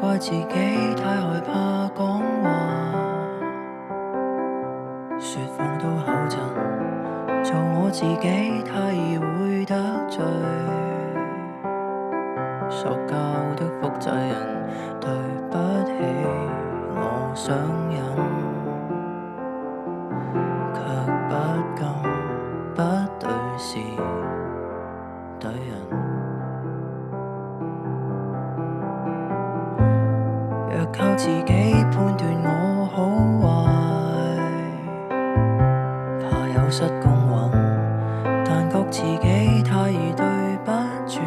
怪自己太害怕講話，說謊都口震，做我自己太易會得罪。塑膠的複製人，對不起，我想忍，卻不敢，不對事對人。若靠自己判斷我好壞，怕有失公允，但覺自己太易對不住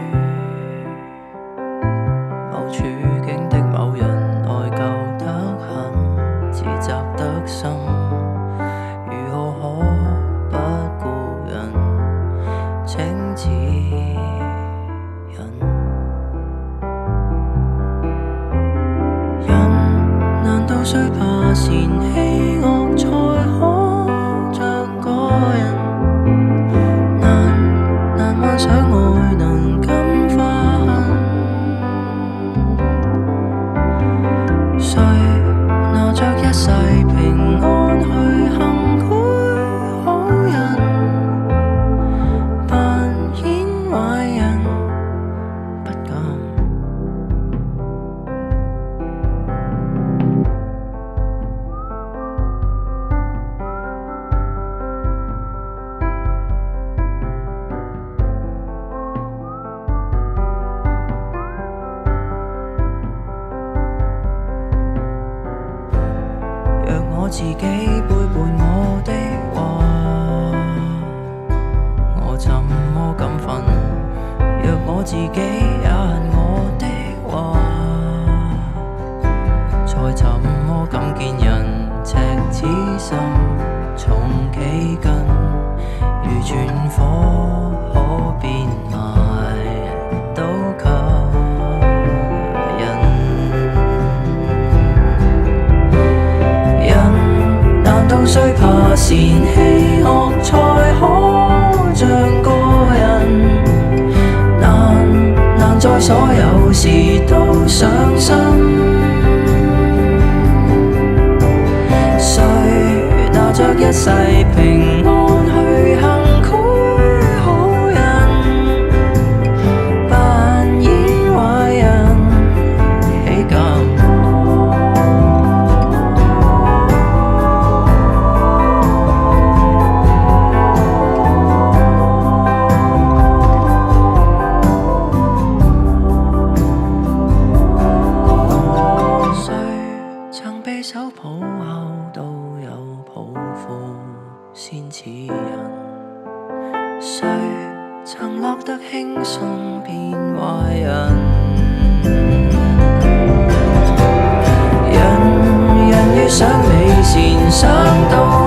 某處境的某人，內疚得很，自責得深，如何可不顧人，請指引。人難道需怕嫌棄惡才可像個人？難幻想愛能咁花痕。誰拿着一世平安去行賄好人，扮演壞人不敢。若我自己背叛我的話，我怎麼敢瞓？若我自己也恨我的話，再怎麼敢見人赤子心重幾斤？如轉火可變賣都給人。人難道需怕嫌棄惡才可像個人？難在所有事都上心。誰拿着一世平安去行賄好人，扮演壞人豈敢？曾被手抱後都有抱負先似人，誰曾落得輕鬆變壞人？人遇上美善想到